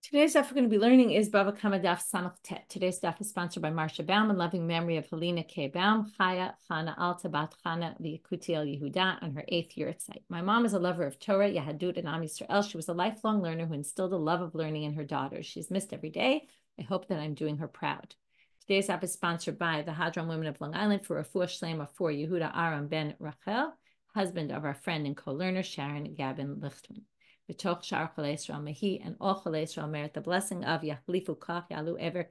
Today's daf we're going to be learning is Bava Kamma daf Samach Tet. Today's daf is sponsored by Marsha Baum in loving memory of Helena K. Baum, Chaya Chana Alta Bat Chana V'Yakuti El Yehuda on her 8th year at site. My mom is a lover of Torah, Yahadut, and Am Yisrael. She was a lifelong learner who instilled a love of learning in her daughters. She's missed every day. I hope that I'm doing her proud. Today's daf is sponsored by the Hadran women of Long Island for Refuah Shlema for Yehuda Aram ben Rachel, husband of our friend and co-learner Sharon Gabin Lichtman. B'toch shar Cholei Yisrael mehi, and all Cholei Yisrael merit the blessing of Yachlifu Kach Yalu Ever.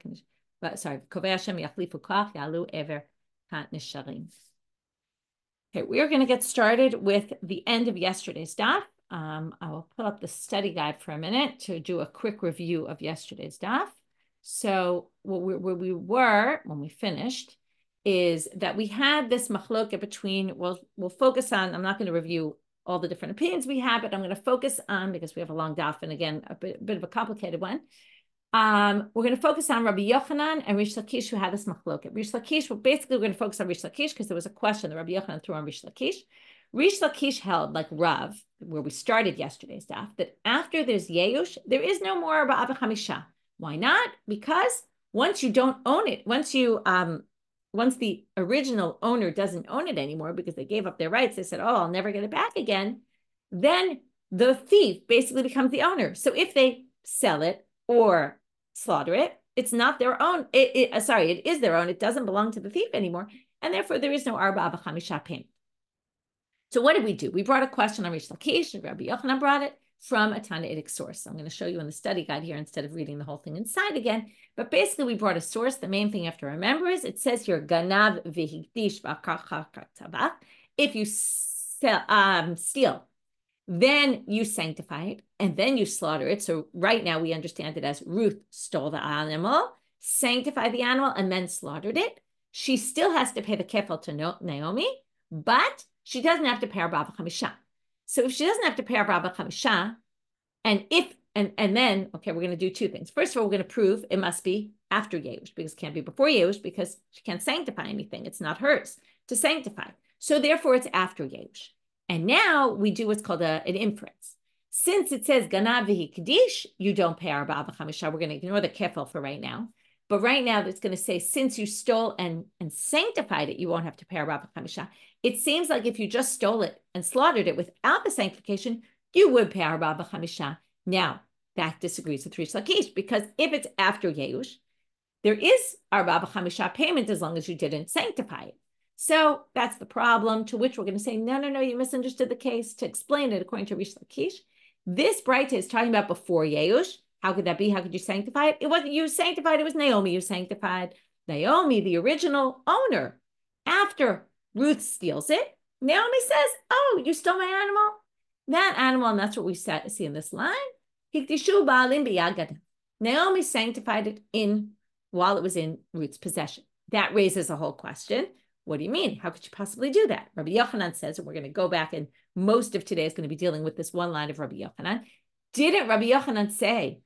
Kovei Hashem Yachlifu Kach Yalu Ever Kat Nisharim. Okay, we are going to get started with the end of yesterday's daf. I will pull up the study guide for a minute to do a quick review of yesterday's daf. So where we were when we finished is that we had this machloket between. We'll focus on. I'm not going to review all the different opinions we have, but I'm going to focus on, because we have a long daf, and again, a bit of a complicated one. We're going to focus on Rabbi Yochanan and Rish Lakish, who had this machloket. Rish Lakish, well, basically, we're going to focus on Rish Lakish because there was a question that Rabbi Yochanan threw on Rish Lakish. Rish Lakish held, like Rav, where we started yesterday's daf, that after there's Yeush, there is no more Ba'ava Chamisha. Why not? Because once you don't own it, once the original owner doesn't own it anymore because they gave up their rights, they said, oh, I'll never get it back again, then the thief basically becomes the owner. So if they sell it or slaughter it, it's not their own. It is their own. It doesn't belong to the thief anymore. And therefore, there is no arba b'chamisha payment. So what did we do? We brought a question on Rish Lakish, and Rabbi Yochanan brought it from a Tanaitic source. So I'm going to show you in the study guide here instead of reading the whole thing inside again. But basically, we brought a source. The main thing you have to remember is it says here, Ganav v'hikdish v'akar. If you steal, then you sanctify it, and then you slaughter it. So right now we understand it as Ruth stole the animal, sanctified the animal, and then slaughtered it. She still has to pay the kefil to Naomi, but she doesn't have to pay her Bava Chamisha. So if she doesn't have to pay her Bava Chamisha, and then, okay, we're going to do two things. First of all, we're going to prove it must be after Yeush, because it can't be before Yeush, because she can't sanctify anything. It's not hers to sanctify. So therefore, it's after Yeush. And now we do what's called an inference. Since it says Ganav v'hikdish, you don't pay our Bava Chamisha. We're going to ignore the kefil for right now. But right now, it's going to say, since you stole and sanctified it, you won't have to pay our Bava Chamisha. It seems like if you just stole it and slaughtered it without the sanctification, you would pay our Bava Chamisha. Now, that disagrees with Rish Lakish, because if it's after Yeush, there is our Bava Chamisha payment as long as you didn't sanctify it. So that's the problem, to which we're going to say, no, you misunderstood the case. To explain it, according to Rish Lakish, this Breita is talking about before Yeush. How could that be? How could you sanctify it? It wasn't you sanctified, it was Naomi you sanctified. Naomi, the original owner. After Ruth steals it, Naomi says, oh, you stole my animal? That animal, and that's what we see in this line, Naomi sanctified it while it was in Ruth's possession. That raises a whole question. What do you mean? How could you possibly do that? Rabbi Yochanan says, and we're going to go back, and most of today is going to be dealing with this one line of Rabbi Yochanan. Didn't Rabbi Yochanan say,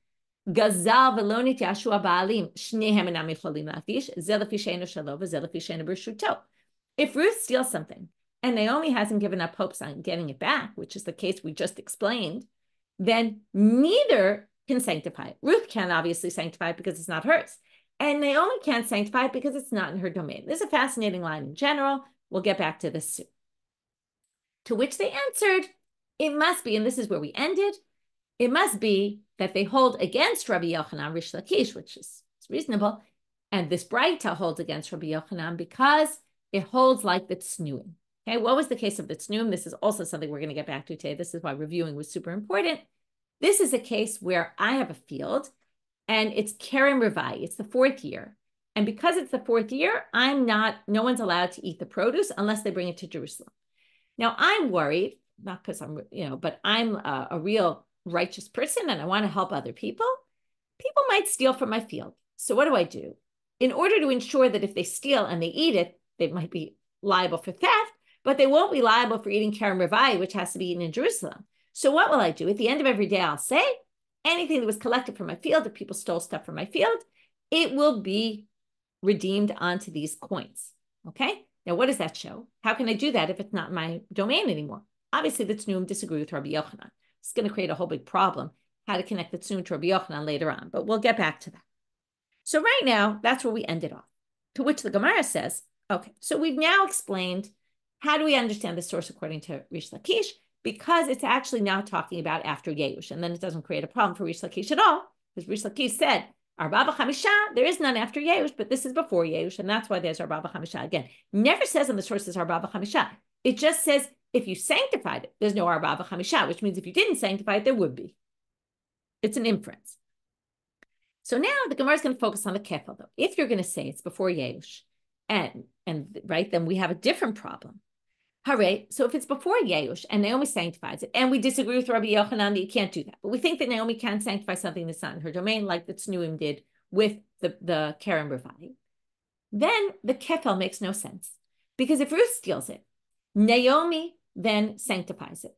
Gazal velonit Yashua ba'alim shnehem enam yicholim la'akdish ze lefi she'eino shelo v'ze lefi she'eino b'rshuto? If Ruth steals something and Naomi hasn't given up hopes on getting it back, which is the case we just explained, then neither can sanctify it. Ruth can't obviously sanctify it because it's not hers. And Naomi can't sanctify it because it's not in her domain. This is a fascinating line in general. We'll get back to this soon. To which they answered, it must be, and this is where we ended, it must be that they hold against Rabbi Yochanan, Rish Lakish, which is reasonable, and this Breita holds against Rabbi Yochanan because it holds like the tznuim. Okay, what was the case of the tznuim? This is also something we're going to get back to today. This is why reviewing was super important. This is a case where I have a field, and it's Kerem Revai. It's the 4th year. And because it's the 4th year, no one's allowed to eat the produce unless they bring it to Jerusalem. Now, I'm worried, not because I'm, but I'm a real righteous person and I want to help other people. People might steal from my field. So what do I do? In order to ensure that if they steal and they eat it, they might be liable for theft, but they won't be liable for eating Kerem Revai, which has to be eaten in Jerusalem. So what will I do? At the end of every day, I'll say, anything that was collected from my field, if people stole stuff from my field, it will be redeemed onto these coins. Okay? Now, what does that show? How can I do that if it's not my domain anymore? Obviously, the tznuim disagree with Rabbi Yochanan. It's going to create a whole big problem. how to connect the tznuim to Rabbi Yochanan later on, but we'll get back to that. So right now, that's where we ended off, to which the Gemara says, okay, so we've now explained how do we understand the source according to Rish Lakish, because it's actually now talking about after Yeush, and then it doesn't create a problem for Rish Lakish at all, because Rish Lakish said, Arba b'chamisha, there is none after Yeush, but this is before Yeush, and that's why there's Arba b'chamisha. Again, never says in the sources Arba b'chamisha. It just says, if you sanctified it, there's no Arba b'chamisha, which means if you didn't sanctify it, there would be. It's an inference. So now the Gemara is going to focus on the kefil, though. If you're going to say it's before Yeush, and right, then we have a different problem. Hooray. So if it's before Yeush and Naomi sanctifies it, and we disagree with Rabbi Yochanan that you can't do that, but we think that Naomi can sanctify something that's not in her domain, like the tznuim did with the Keren Revai, then the kefil makes no sense. Because if Ruth steals it, Naomi then sanctifies it.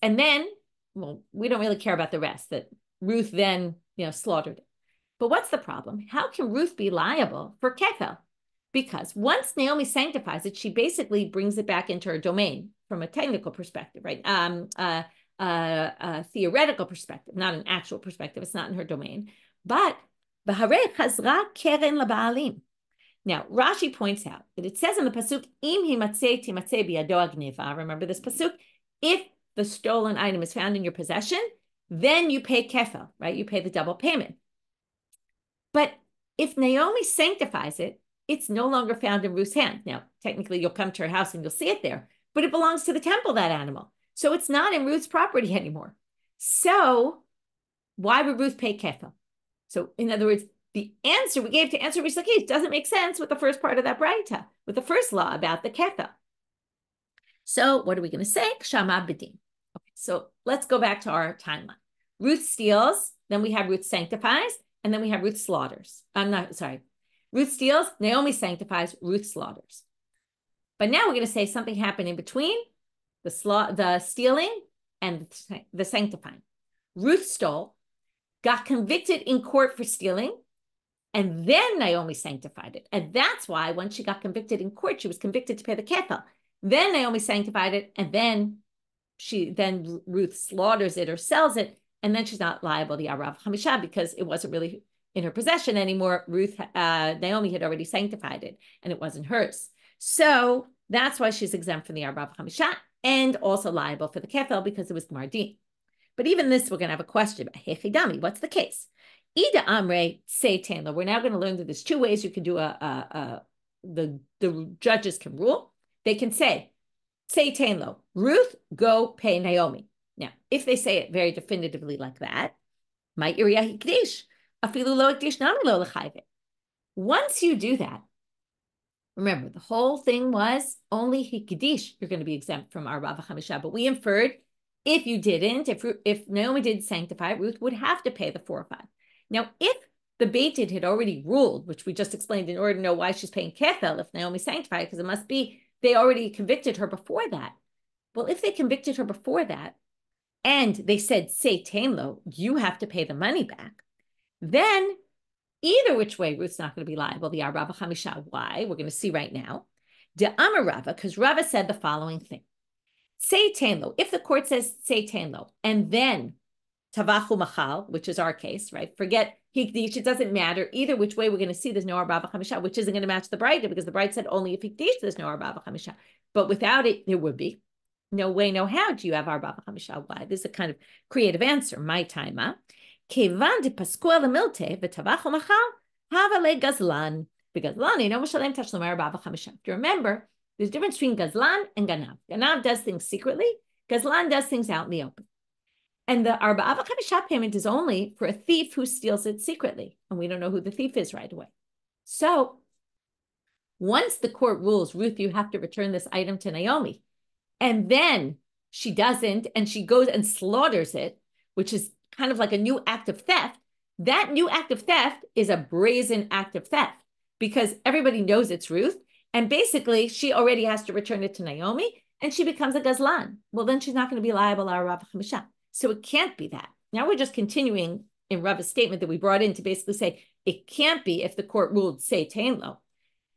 And then, well, we don't really care about the rest, that Ruth then, slaughtered it. But what's the problem? How can Ruth be liable for kefil? Because once Naomi sanctifies it, she basically brings it back into her domain from a technical perspective, right? A theoretical perspective, not an actual perspective. It's not in her domain. But B'harei chazra keren laba'alim. Now, Rashi points out that it says in the pasuk, Im himatzei timatzei biyado agneva. Remember this pasuk? If the stolen item is found in your possession, then you pay kefil, right? You pay the double payment. But if Naomi sanctifies it, it's no longer found in Ruth's hand. Now, technically, you'll come to her house and you'll see it there, but it belongs to the temple, that animal. So it's not in Ruth's property anymore. So why would Ruth pay kefil? So in other words, the answer we gave to answer Rish Lakish doesn't make sense with the first part of that braita, with the first law about the kefil. So what are we going to say? Kshama b'din. Okay, so let's go back to our timeline. Ruth steals, then we have Ruth sanctifies, and then we have Ruth slaughters. Ruth steals, Naomi sanctifies, Ruth slaughters. But now we're going to say something happened in between the stealing and the sanctifying. Ruth stole, got convicted in court for stealing, and then Naomi sanctified it. And that's why when she got convicted in court, she was convicted to pay the kefil. Then Naomi sanctified it, and then Ruth slaughters it or sells it, and then she's not liable to Arav Chamisha because it wasn't really in her possession anymore. Naomi had already sanctified it, and it wasn't hers. So that's why she's exempt from the Arav Chamisha and also liable for the kefil because it was Mardin. But even this, we're going to have a question about Hechidami. What's the case? Ida Amre say Tanla. We're now going to learn that there's two ways you can do the judges can rule. They can say Tanlo, Ruth, go pay Naomi. Now, if they say it very definitively like that, might Uriah Hikdish, Afilu lo Hikdish nami lo lechayve. Once you do that, remember the whole thing was only Hikdish, you're going to be exempt from Arba v'chamisha, but we inferred if you didn't, if Naomi did sanctify, Ruth would have to pay the 4 or 5. Now, if the Beit Din had already ruled, which we just explained in order to know why she's paying kefil if Naomi sanctified, because it must be they already convicted her before that. Well, if they convicted her before that, and they said, say Tamlo, you have to pay the money back, then either which way, Ruth's not going to be liable, the Arba Chamisha. Why? We're going to see right now. De Amar Rava, because Rava said the following thing. Say Tamlo, if the court says say Tamlo, and then Tavachu Machal, which is our case, right? Forget Hikdish, it doesn't matter. Either which way, we're going to see there's no Arba Chamisha, which isn't going to match the bride, because the bride said only if Hikdish, there's no Arba Chamisha. But without it, there would be. No way, no how do you have Arba Chamisha? Why? This is a kind of creative answer. My time, Kevan de Pascual Milte, V'Tavachu Machal, Havale Gazlan. Gazlan, no Mushalem Tashlam Arba Chamisha. If you remember, there's a difference between Gazlan and Ganav. Ganav does things secretly. Gazlan does things out in the open. And the Arba Chamisha payment is only for a thief who steals it secretly. And we don't know who the thief is right away. So once the court rules, Ruth, you have to return this item to Naomi. And then she doesn't, and she goes and slaughters it, which is kind of like a new act of theft. That new act of theft is a brazen act of theft because everybody knows it's Ruth. And basically, she already has to return it to Naomi, and she becomes a gazlan. Well, then she's not going to be liable to Rav Chamisha. So it can't be that. Now we're just continuing in Rava's statement that we brought in to basically say it can't be if the court ruled say Tainlo.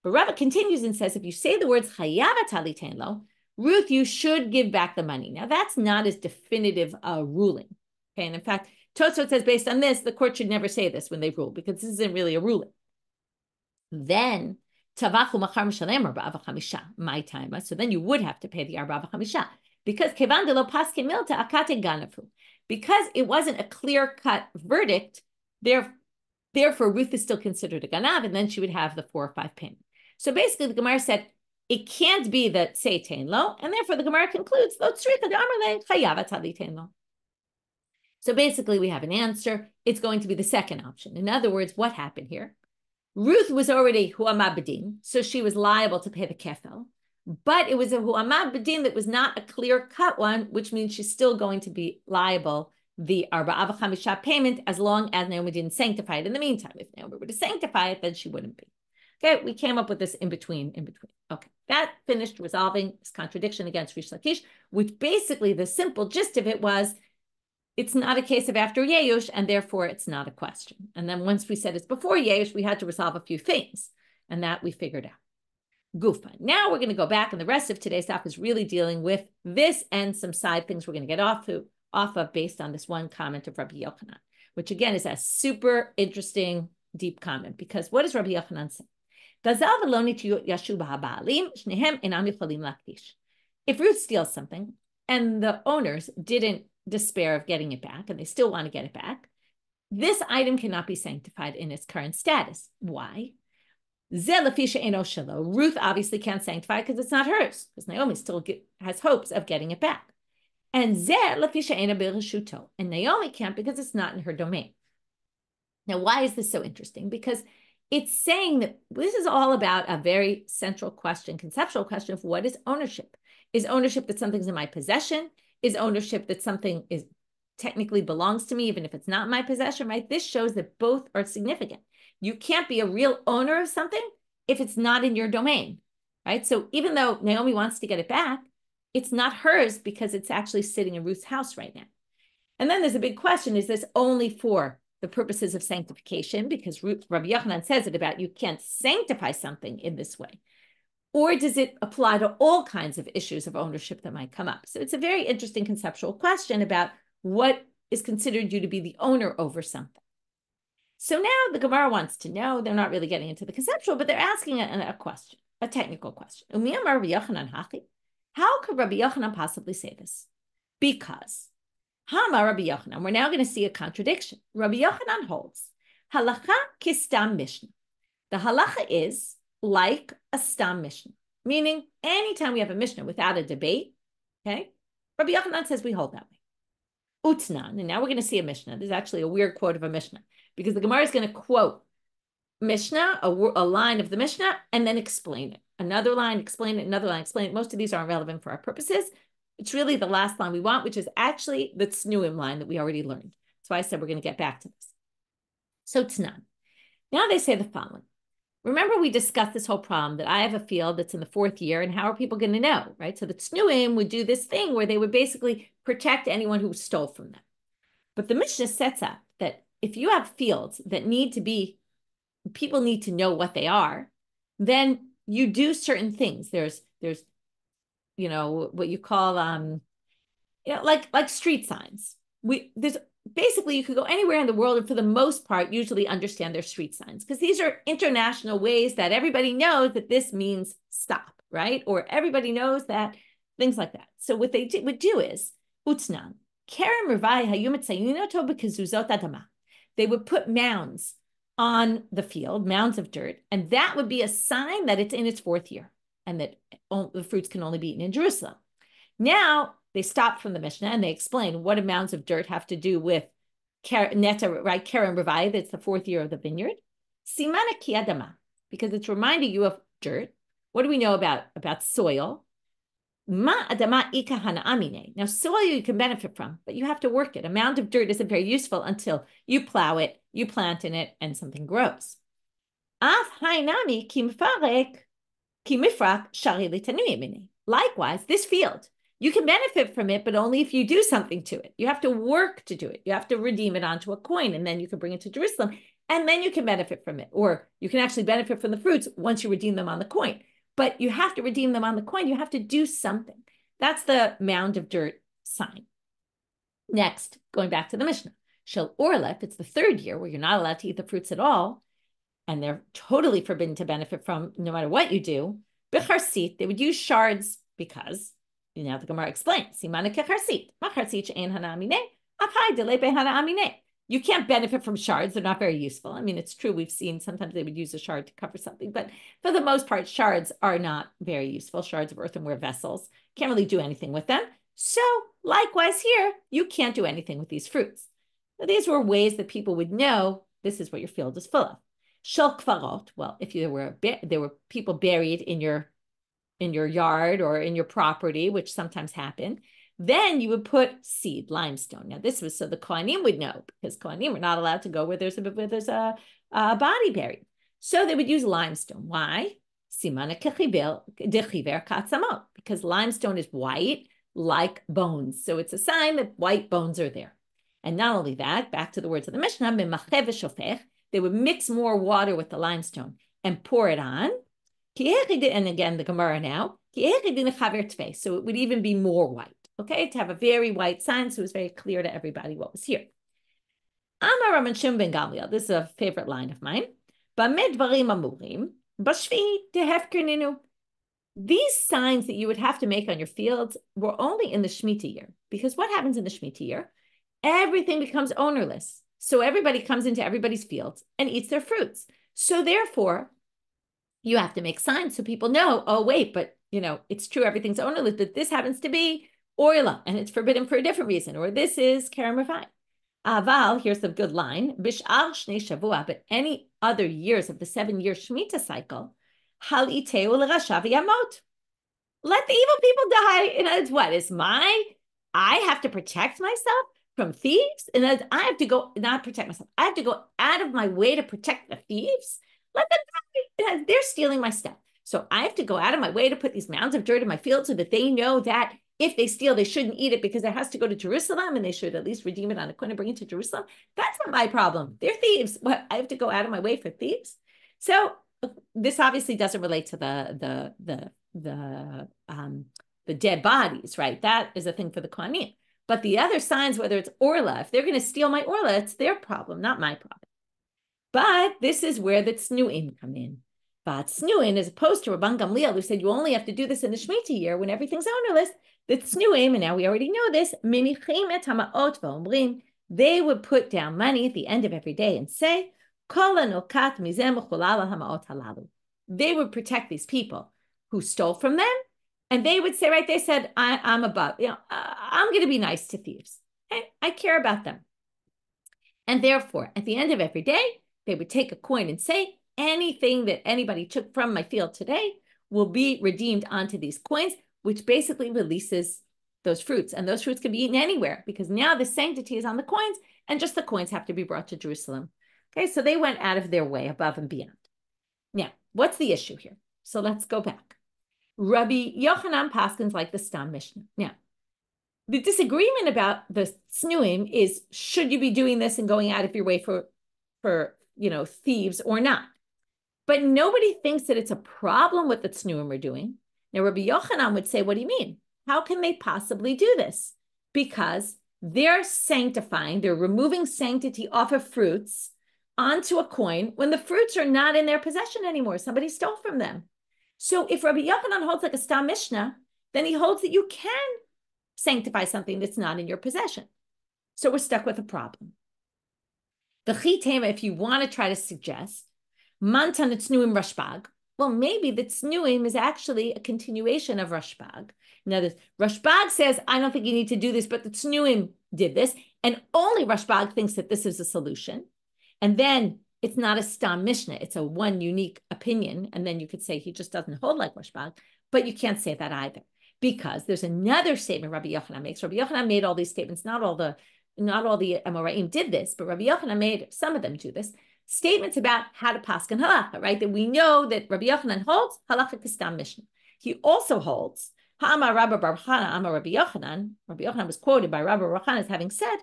But Rava continues and says, if you say the words chayavat ali Tainlo, Ruth, you should give back the money. Now that's not as definitive a ruling. Okay, and in fact, Tosfot says based on this, the court should never say this when they rule because this isn't really a ruling. Then tavachu machar mishalem arba v'chamisha my time. So then you would have to pay the arba v'chamisha because kevan de lo paskin milta akate ganafu, because it wasn't a clear-cut verdict. Therefore, Ruth is still considered a ganav, and then she would have the 4 or 5 payment. So basically, the Gemara said it can't be that say tein lo, and therefore the Gemara concludes lo tzricha d'amar le chayav atzad tein lo. So basically, we have an answer. It's going to be the second option. In other words, what happened here? Ruth was already hu'amad b'din, so she was liable to pay the kefel, but it was a hu'amad b'din that was not a clear-cut one, which means she's still going to be liable the arba'a v'chamisha payment as long as Naomi didn't sanctify it in the meantime. If Naomi were to sanctify it, then she wouldn't be. Okay, we came up with this in between. Okay, that finished resolving this contradiction against Rish Lakish, which basically the simple gist of it was, it's not a case of after Yeush, and therefore it's not a question. And then once we said it's before Yeush, we had to resolve a few things, and that we figured out. Gufa. Now we're going to go back, and the rest of today's talk is really dealing with this and some side things we're going to get off of based on this one comment of Rabbi Yochanan, which again is a super interesting, deep comment, because what does Rabbi Yochanan say? If Ruth steals something and the owners didn't despair of getting it back and they still want to get it back, this item cannot be sanctified in its current status. Why? Ruth obviously can't sanctify it because it's not hers, because Naomi still has hopes of getting it back. And Naomi can't because it's not in her domain. Now, why is this so interesting? Because it's saying that this is all about a very central question, conceptual question of what is ownership? Is ownership that something's in my possession? Is ownership that something is technically belongs to me, even if it's not my possession, right? This shows that both are significant. You can't be a real owner of something if it's not in your domain, right? So even though Naomi wants to get it back, it's not hers because it's actually sitting in Ruth's house right now. And then there's a big question, is this only for the purposes of sanctification? Because Rabbi Yochanan says it about you can't sanctify something in this way. Or does it apply to all kinds of issues of ownership that might come up? So it's a very interesting conceptual question about what is considered you to be the owner over something. So now the Gemara wants to know, they're not really getting into the conceptual, but they're asking a question, a technical question. How could Rabbi Yochanan possibly say this? Because, Rabbi Yochanan, we're now going to see a contradiction. Rabbi Yochanan holds, halacha kistam Mishna. The halacha is like a stam Mishna, meaning anytime we have a Mishna without a debate, okay, Rabbi Yochanan says we hold that way. Utnan, and now we're going to see a Mishna. There's actually a weird quote of a Mishna, because the Gemara is going to quote Mishna, a line of the Mishna, and then explain it. Another line, explain it, another line, explain it. Most of these aren't relevant for our purposes. It's really the last line we want, which is actually the tznuim line that we already learned. That's why I said we're going to get back to this. So tznan. Now they say the following. Remember, we discussed this whole problem that I have a field that's in the 4th year, and how are people going to know, right? So the tznuim would do this thing where they would basically protect anyone who stole from them. But the Mishna sets up that if you have fields that need to be, people need to know what they are, then you do certain things. There's you know, what you call like street signs. There's basically, you could go anywhere in the world and for the most part usually understand their street signs, because these are international ways that everybody knows that this means stop, right? Or everybody knows that, things like that. So what they would do is utznan kerem revai hayumet sayunoto bekazuzot adama. They would put mounds on the field, mounds of dirt, and that would be a sign that it's in its 4th year and that the fruits can only be eaten in Jerusalem. Now they stop from the Mishnah and they explain what do mounds of dirt have to do with neta, right? Kerem revai, that's the 4th year of the vineyard. Simana ki adama, because it's reminding you of dirt. What do we know about soil? Ma adama ika hana amine. Now, soil you can benefit from, but you have to work it. A mound of dirt isn't very useful until you plow it, you plant in it, and something grows. Af hainami ki mifrak shari litanui. Likewise, this field, you can benefit from it, but only if you do something to it. You have to work to do it. You have to redeem it onto a coin, and then you can bring it to Jerusalem, and then you can benefit from it. Or you can actually benefit from the fruits once you redeem them on the coin. But you have to redeem them on the coin. You have to do something. That's the mound of dirt sign. Next, going back to the Mishnah, Shel Orla, if it's the third year where you're not allowed to eat the fruits at all, and they're totally forbidden to benefit from no matter what you do, B'charsit, they would use shards because, the Gemara explains, Simana kecharsit, macharsit she'en hana amine, apai delebe hana amine. You can't benefit from shards. They're not very useful. I mean, it's true. We've seen sometimes they would use a shard to cover something, but for the most part, shards are not very useful. Shards of earthenware vessels. Can't really do anything with them. So likewise here, you can't do anything with these fruits. Now, these were ways that people would know this is what your field is full of. Shel kvarot, well, if there were people buried in your yard or in your property, which sometimes happened, then you would put seed, limestone. Now, this was so the Kohanim would know, because Kohanim are not allowed to go where there's a body buried. So they would use limestone. Why? Simana dechiver katzamot, because limestone is white like bones. So it's a sign that white bones are there. And not only that, back to the words of the Mishnah, they would mix more water with the limestone and pour it on. And again, the Gemara now, so it would even be more white. Okay, to have a very white sign, so it was very clear to everybody what was here. This is a favorite line of mine. These signs that you would have to make on your fields were only in the Shemitah year, because what happens in the Shemitah year? Everything becomes ownerless. So everybody comes into everybody's fields and eats their fruits. So therefore, you have to make signs so people know, oh, wait, but it's true, everything's ownerless, but this happens to be Orla, and it's forbidden for a different reason, or this is Kerem Rafai. Aval, here's the good line, Bish'al Shnei Shavua, but any other years of the 7-year Shemitah cycle, Hal Iteu L'Rashav Yamot. Let the evil people die. And it's what? I have to protect myself from thieves? And I have to go, not protect myself, I have to go out of my way to protect the thieves? Let them die. They're stealing my stuff. So I have to go out of my way to put these mounds of dirt in my field so that they know that if they steal, they shouldn't eat it because it has to go to Jerusalem and they should at least redeem it on a coin and bring it to Jerusalem. That's not my problem. They're thieves. What? I have to go out of my way for thieves? So this obviously doesn't relate to the dead bodies, right? That is a thing for the Kohanim. But the other signs, whether it's Orla, if they're going to steal my Orla, it's their problem, not my problem. But this is where the tznuim come in. But tznuim, as opposed to Rabban Gamliel, who said you only have to do this in the Shemitah year when everything's ownerless, the tznuim, and now we already know this, they would put down money at the end of every day and say, they would protect these people who stole from them. And they would say, right, they said, I'm above, I'm going to be nice to thieves. I care about them. And therefore, at the end of every day, they would take a coin and say, anything that anybody took from my field today will be redeemed onto these coins, which basically releases those fruits. And those fruits can be eaten anywhere because now the sanctity is on the coins and just the coins have to be brought to Jerusalem. Okay, so they went out of their way above and beyond. Now, what's the issue here? So let's go back. Rabbi Yochanan paskins like the Stam Mishnah. Now, the disagreement about the tznuim is, should you be doing this and going out of your way for thieves or not? But nobody thinks that it's a problem what the tznuim are doing. Now, Rabbi Yochanan would say, what do you mean? How can they possibly do this? Because they're sanctifying, they're removing sanctity off of fruits onto a coin when the fruits are not in their possession anymore. Somebody stole from them. So if Rabbi Yochanan holds like a Stam Mishnah, then he holds that you can sanctify something that's not in your possession. So we're stuck with a problem. The chitema, if you want to try to suggest, mantan tznuim rashbag, well, maybe the tznuim is actually a continuation of rashbag. Now, Rashbag says, I don't think you need to do this, but the tznuim did this, and only Rashbag thinks that this is a solution. And then it's not a Stam Mishnah, it's a one unique opinion, and then you could say he just doesn't hold like Rashbag, but you can't say that either, because there's another statement Rabbi Yochanan makes. Rabbi Yochanan made all these statements, not all the amoraim did this, but Rabbi Yochanan made, some of them do this, statements about how to paskin halacha, right? That we know that Rabbi Yochanan holds halacha Stam Mishnah. He also holds Ha'amar Rabbi Bar Chana, Amar Rabbi Yochanan. Rabbi Yochanan was quoted by Rabbi Yochanan as having said,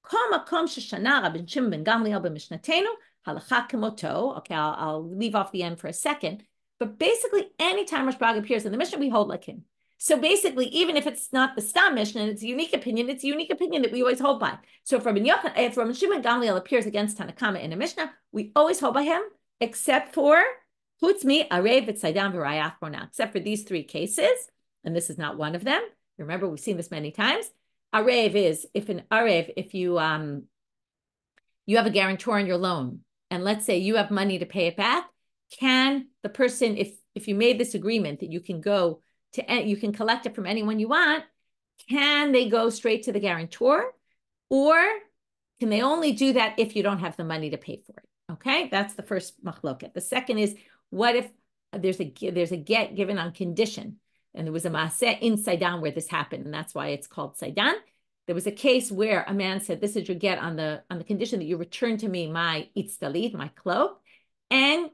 Kamma sheshana Rabbi Shimon ben Gamliel b'mishnatenu halacha kemoto. Okay, I'll leave off the end for a second. But basically, anytime Rashbag appears in the Mishnah, we hold like him. So basically, even if it's not the Stam Mishnah and it's a unique opinion, it's a unique opinion that we always hold by. So if Rabbi Shimon Gamliel appears against Tana Kamma in a Mishnah, we always hold by him, except for Putzmi, Arev, Tzaidan, V'Rayach, Borna, except for these three cases, and this is not one of them. Remember, we've seen this many times. Arev is if you you have a guarantor on your loan, and let's say you have money to pay it back, can the person, if you made this agreement that you can go to, you can collect it from anyone you want, can they go straight to the guarantor, or can they only do that if you don't have the money to pay for it? Okay, that's the first machloket. The second is, what if there's a get given on condition, and there was a maaseh in Saidan where this happened, and that's why it's called Saidan. There was a case where a man said, "This is your get on the condition that you return to me my itztalit, my cloak," and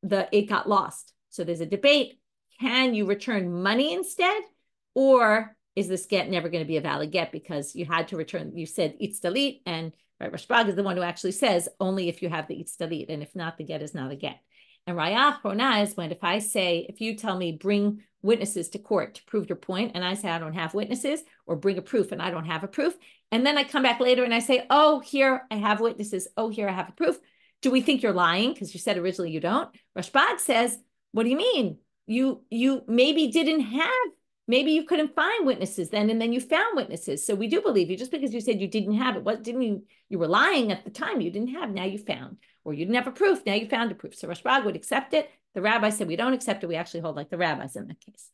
it got lost. So there's a debate. Can you return money instead? Or is this get never going to be a valid get because you had to return, you said itztalit, and right, Rashbag is the one who actually says only if you have the itztalit, and if not, the get is not a get. And Rayach Rona is when if you tell me bring witnesses to court to prove your point, and I say I don't have witnesses, or bring a proof and I don't have a proof, and then I come back later and I say, oh, here I have witnesses, oh, here I have a proof. Do we think you're lying because you said originally you don't? Rashbag says, what do you mean? You maybe didn't have, maybe you couldn't find witnesses then, and then you found witnesses. So we do believe you. Just because you said you didn't have it, you were lying at the time, you didn't have, now you found. Or you didn't have a proof, now you found a proof. So Rashbag would accept it. The rabbi said we don't accept it. We actually hold like the rabbis in that case.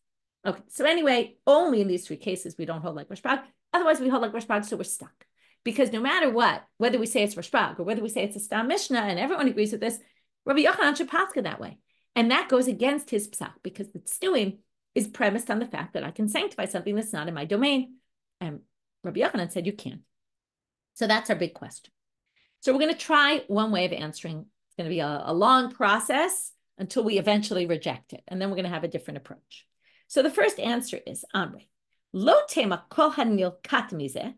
Okay, so anyway, only in these three cases we don't hold like Rashbag. Otherwise, we hold like Rashbag, so we're stuck. Because no matter what, whether we say it's Rashbag or whether we say it's a Stam Mishnah, and everyone agrees with this, Rabbi Yochanan should pascha that way. And that goes against his psak, because the tznuim is premised on the fact that I can sanctify something that's not in my domain. And Rabbi Yochanan said you can't. So that's our big question. So we're going to try one way of answering. It's going to be a long process until we eventually reject it. And then we're going to have a different approach. So the first answer is, Amre, lo tema kol hanilkat mizeh.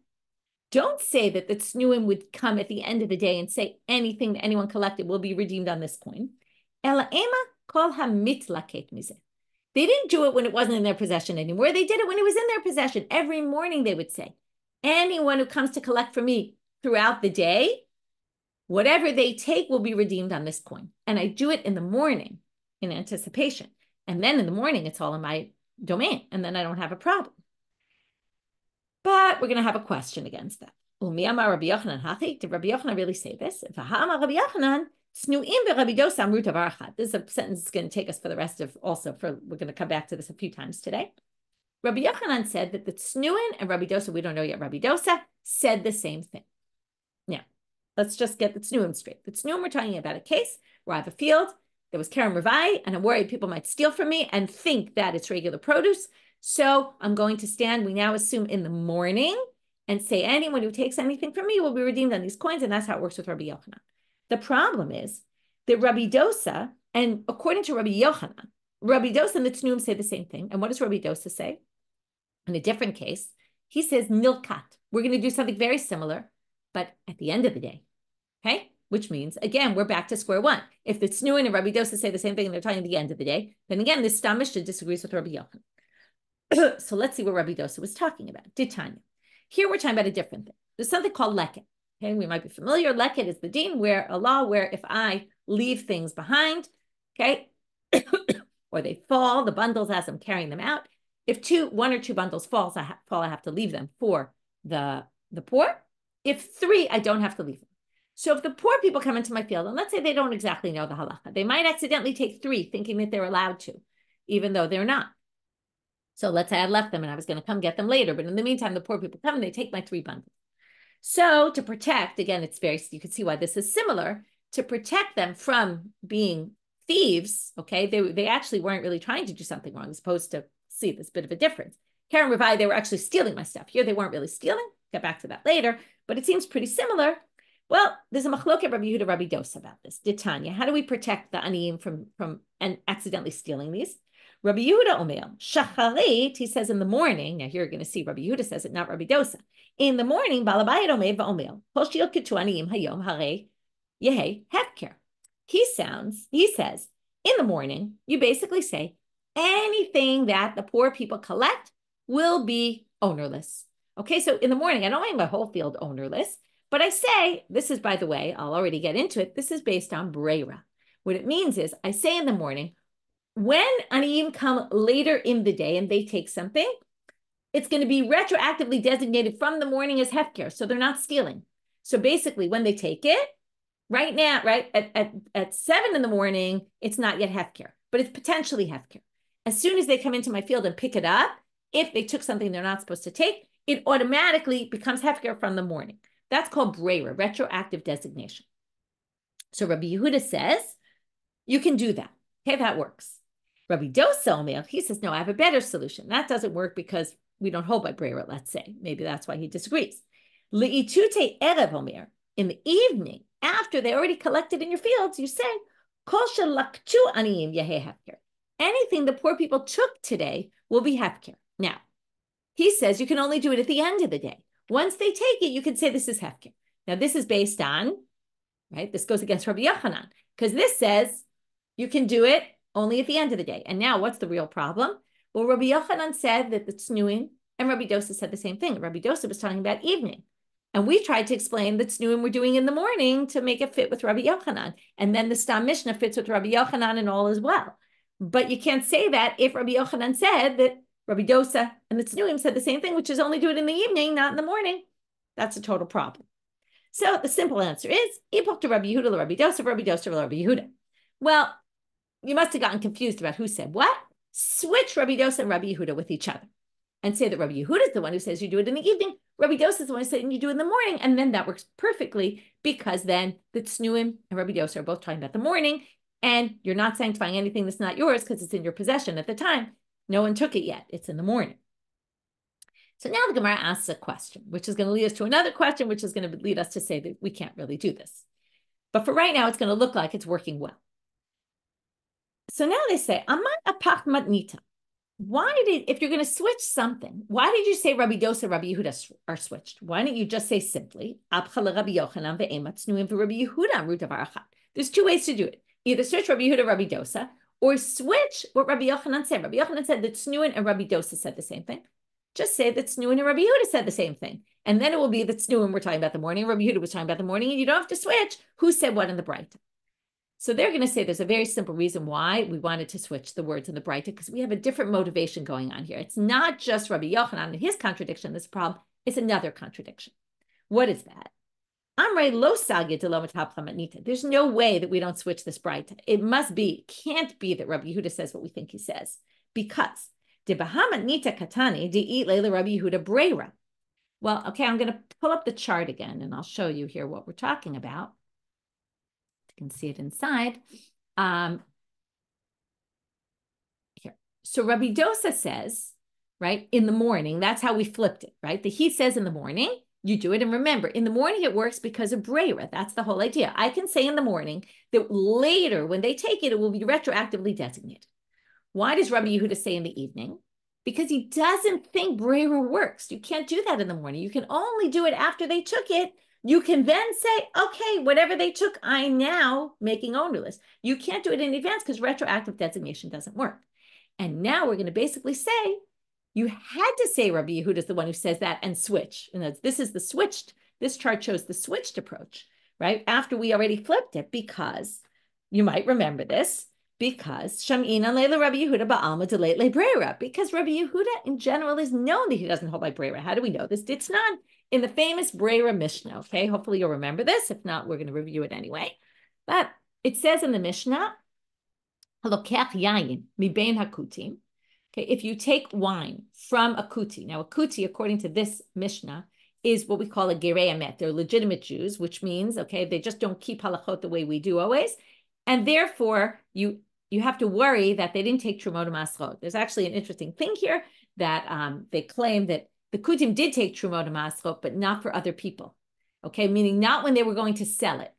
Don't say that the tznuim would come at the end of the day and say anything that anyone collected will be redeemed on this coin. Ela ema kol hamitlaket mizeh. They didn't do it when it wasn't in their possession anymore. They did it when it was in their possession. Every morning they would say, anyone who comes to collect from me throughout the day, whatever they take will be redeemed on this coin. And I do it in the morning in anticipation. And then in the morning, it's all in my domain. And then I don't have a problem. But we're going to have a question against that. Umi amar Rabbi Yochanan hachi. Did Rabbi Yochanan really say this? If amar Rabbi Yochanan, tznuim Rabbi Dosa amru davar achad. This is a sentence that's going to take us for the rest of we're going to come back to this a few times today. Rabbi Yochanan said that the tznuim and Rabbi Dosa, we don't know yet, Rabbi Dosa said the same thing. Now, let's just get the tznuim straight. The tznuim, we're talking about a case where I have a field, there was Karen Revai, and I'm worried people might steal from me and think that it's regular produce. So I'm going to stand, we now assume in the morning, and say anyone who takes anything from me will be redeemed on these coins, and that's how it works with Rabbi Yochanan. The problem is that Rabbi Dosa, and according to Rabbi Yochanan, Rabbi Dosa and the tznuim say the same thing. And what does Rabbi Dosa say? In a different case, he says nilkat. We're going to do something very similar, but at the end of the day, okay? Which means, again, we're back to square one. If the tznuim and Rabbi Dosa say the same thing and they're talking at the end of the day, then again, this Stam Mishnah disagrees with Rabbi Yochanan. So let's see what Rabbi Dosa was talking about. Ditanya. Here we're talking about a different thing. There's something called leket. Okay, we might be familiar. Leket is the deen where a law where if I leave things behind, okay, or they fall, the bundles as I'm carrying them out. If one or two bundles fall, I have to leave them for the poor. If three, I don't have to leave them. So if the poor people come into my field, and let's say they don't exactly know the halacha, they might accidentally take three, thinking that they're allowed to, even though they're not. So let's say I left them and I was going to come get them later. But in the meantime, the poor people come and they take my 3 bundles. So to protect, again, you can see why this is similar, to protect them from being thieves, okay, they actually weren't really trying to do something wrong, as opposed to, see, there's a bit of a difference. Karen Revai, they were actually stealing my stuff. Here, they weren't really stealing. Get back to that later. But it seems pretty similar. Well, there's a machloket Rabbi Yehuda, Rabbi Dosa about this. Ditanya, how do we protect the aniyim from and accidentally stealing these? Rabbi Yehuda Omer, shacharit, he says in the morning, now here you're going to see Rabbi Yehuda says it, not Rabbi Dosa. In the morning, balabayit Omer va'omer, kol sheyilketu aniyim hayom harei yehi hefker. He says, in the morning, you basically say, anything that the poor people collect will be ownerless. Okay, so in the morning, I don't make my whole field ownerless, but I say, this is, by the way, I'll already get into it, this is based on Breira. What it means is, I say in the morning, when aniyim come later in the day and they take something, it's going to be retroactively designated from the morning as hefker, so they're not stealing. So basically, when they take it, right now, right, at 7 in the morning, it's not yet hefker, but it's potentially hefker. As soon as they come into my field and pick it up, if they took something they're not supposed to take, it automatically becomes hefker from the morning. That's called breira, retroactive designation. So Rabbi Yehuda says, you can do that. Okay, that works. Rabbi Dosa, he says, no, I have a better solution. That doesn't work because we don't hold by breira, let's say. Maybe that's why he disagrees. Le'itute erev omer, in the evening, after they already collected in your fields, you say, kol shelaktu aniyim yeheh hefker. Anything the poor people took today will be hefker. Now, he says you can only do it at the end of the day. Once they take it, you can say this is hefker. Now, this is based on, right? This goes against Rabbi Yochanan, because this says you can do it only at the end of the day. And now, what's the real problem? Well, Rabbi Yochanan said that the tznuim, and Rabbi Dosa said the same thing. Rabbi Dosa was talking about evening. And we tried to explain that tznuim we're doing in the morning to make it fit with Rabbi Yochanan. And then the Stam Mishna fits with Rabbi Yochanan and all as well. But you can't say that if Rabbi Yochanan said that Rabbi Dosa and the tznuim said the same thing, which is only do it in the evening, not in the morning. That's a total problem. So the simple answer is, Ipok to Rabbi Yehuda, Rabbi Dosa, Rabbi Dosa, Rabbi Yehuda. Well, you must have gotten confused about who said what. Switch Rabbi Dosa and Rabbi Yehuda with each other and say that Rabbi Yehuda is the one who says you do it in the evening. Rabbi Dosa is the one who says you do it in the morning. And then that works perfectly because then the tznuim and Rabbi Dosa are both talking about the morning and you're not sanctifying anything that's not yours because it's in your possession at the time. No one took it yet. It's in the morning. So now the Gemara asks a question, which is going to lead us to another question, which is going to lead us to say that we can't really do this. But for right now, it's going to look like it's working well. So now they say, Aman apach matnita. If you're going to switch something, why did you say Rabbi Dosa, Rabbi Yehuda are switched? Why don't you just say simply, Rabbi Yochanan ve'emat tznuim for Rabbi Yehuda root of arachat? There's two ways to do it. Either switch Rabbi Yehuda, Rabbi Dosa, or switch what Rabbi Yochanan said. Rabbi Yochanan said that tznuim and Rabbi Dosa said the same thing. Just say that tznuim and Rabbi Yehuda said the same thing. And then it will be that tznuim we're talking about the morning, Rabbi Yehuda was talking about the morning, and you don't have to switch who said what in the Breita. So they're going to say there's a very simple reason why we wanted to switch the words in the Breita, because we have a different motivation going on here. It's not just Rabbi Yochanan and his contradiction, this problem, it's another contradiction. What is that? There's no way that we don't switch this Breita. It must be, can't be that Rabbi Yehuda says what we think he says, because well, okay, I'm going to pull up the chart again and I'll show you here what we're talking about. You can see it inside. Here. So Rabbi Dosa says, right, in the morning, that's how we flipped it, right? He says in the morning, you do it. And remember, in the morning, it works because of breira. That's the whole idea. I can say in the morning that later, when they take it, it will be retroactively designated. Why does Rabbi Yehuda say in the evening? Because he doesn't think breira works. You can't do that in the morning. You can only do it after they took it. You can then say, okay, whatever they took, I'm now making ownerless. You can't do it in advance because retroactive designation doesn't work. And now we're going to basically say, you had to say Rabbi Yehuda is the one who says that and switch. And this is the switched, this chart shows the switched approach, right? After we already flipped it, because you might remember this, because Sham'ina leila Rabbi Yehuda ba'alma deleit le breira, because Rabbi Yehuda in general is known that he doesn't hold by breira. How do we know this? It's not in the famous breira Mishna, okay? Hopefully you'll remember this. If not, we're going to review it anyway. But it says in the Mishna, halokech yayin mibein hakutim. Okay, if you take wine from a kuti, now a kuti, according to this Mishna, is what we call a gerei emet. They're legitimate Jews, which means, okay, they just don't keep halachot the way we do always. And therefore, you have to worry that they didn't take trumot masrot. There's actually an interesting thing here that they claim that the kutim did take trumot masrot, but not for other people. Okay, meaning not when they were going to sell it.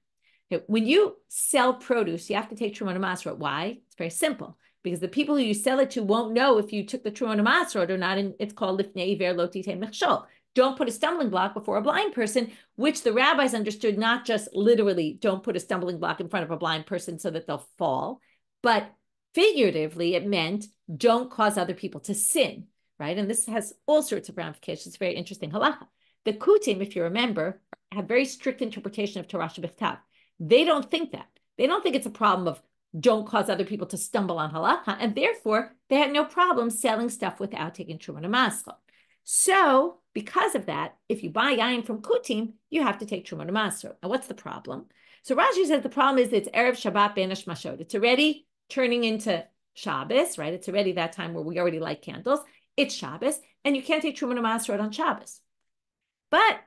Okay, when you sell produce, you have to take trumot masrot. Why? It's very simple. Because the people who you sell it to won't know if you took the trumot masrot or not. And it's called lifnei iver lo titei mechshol. Don't put a stumbling block before a blind person, which the rabbis understood not just literally don't put a stumbling block in front of a blind person so that they'll fall, but Figuratively, it meant don't cause other people to sin, right? And this has all sorts of ramifications. It's very interesting. Halacha. The Kutim, if you remember, have very strict interpretation of Torah Shebechtav. They don't think that. They don't think it's a problem of don't cause other people to stumble on halacha, and therefore they had no problem selling stuff without taking truma maskal. So, because of that, if you buy yain from Kutim, you have to take truma maskal. Now, what's the problem? So Rashi says the problem is that it's Erev Shabbat Ben Hashmashot. It's already turning into Shabbos, right? It's already that time where we already light candles. It's Shabbos, and you can't take truma maskal on Shabbos. But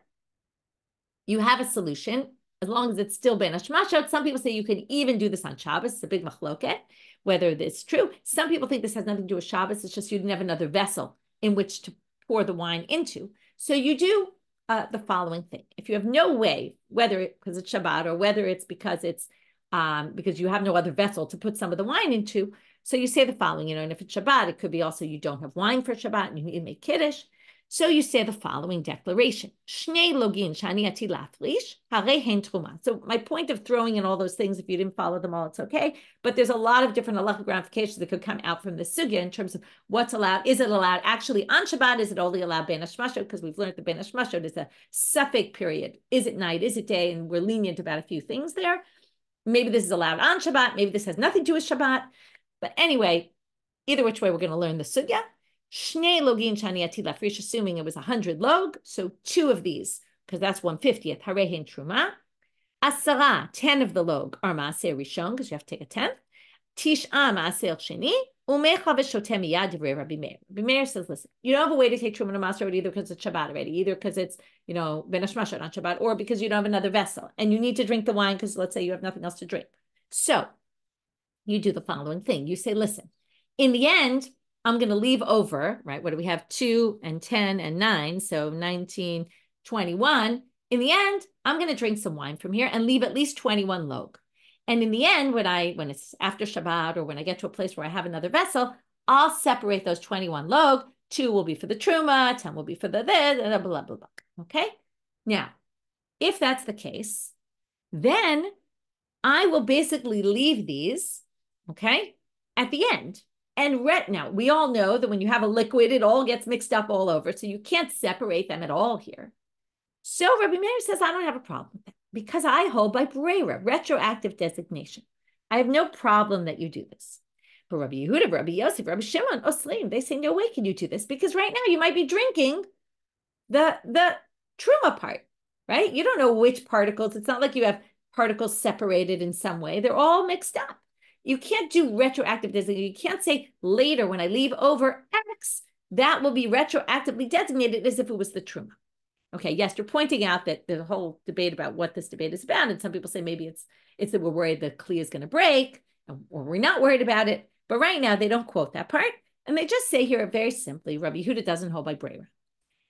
you have a solution. As long as it's still Ben Hashmashot, some people say you can even do this on Shabbos. It's a big machloket, whether it's true. Some people think this has nothing to do with Shabbos. It's just you didn't have another vessel in which to pour the wine into. So you do the following thing. If you have no way, whether because it's Shabbat or whether it's because it's because you have no other vessel to put some of the wine into, so you say the following, and if it's Shabbat, it could be also you don't have wine for Shabbat and you need to make Kiddush. So you say the following declaration. Shnei login shani ati lafrish, harei hein truma. So my point of throwing in all those things, if you didn't follow them all, it's okay. But there's a lot of different halachic ramifications that could come out from this sugya in terms of what's allowed. Is it allowed actually on Shabbat? Is it only allowed ben hashmashot? Because we've learned that ben hashmashot is a suffix period. Is it night? Is it day? And we're lenient about a few things there. Maybe this is allowed on Shabbat. Maybe this has nothing to do with Shabbat. But anyway, either which way, we're going to learn the sugya. Shnei login shani ati lafrish, assuming it was 100 log, so 2 of these, because that's 1/50th, harei hein truma. Asara, 10 of the log are maaser rishon, because you have to take a 10th. Tish'a maaser sheni, umecha v'shotem miyad divrei Rabbi Meir. Rabbi Meir says, listen, you don't have a way to take truma and maaser either because it's Shabbat already, either because it's, ben hashmashot on Shabbat, or because you don't have another vessel, and you need to drink the wine because let's say you have nothing else to drink. So you do the following thing. You say, listen, in the end, I'm going to leave over, right? What do we have? 2 and 10 and 9. So 19, 21. In the end, I'm going to drink some wine from here and leave at least 21 log. And in the end, when it's after Shabbat or when I get to a place where I have another vessel, I'll separate those 21 log. 2 will be for the truma, 10 will be for the this, blah, blah, blah, blah. Okay? Now, if that's the case, then I will basically leave these, okay, at the end. And now, we all know that when you have a liquid, it all gets mixed up all over. So you can't separate them at all here. So Rabbi Meir says, I don't have a problem with that because I hold by brera, retroactive designation. I have no problem that you do this. But Rabbi Yehuda, Rabbi Yosef, Rabbi Shimon, Oslim, they say, no way can you do this because right now you might be drinking the truma part, right? You don't know which particles. It's not like you have particles separated in some way. They're all mixed up. You can't do retroactive designation. You can't say later when I leave over X, that will be retroactively designated as if it was the truma. Okay, yes, you're pointing out that the whole debate about what this debate is about, and some people say maybe it's that we're worried the kli is going to break, or we're not worried about it. But right now they don't quote that part, and they just say here very simply, Rabbi Yehuda doesn't hold by brera,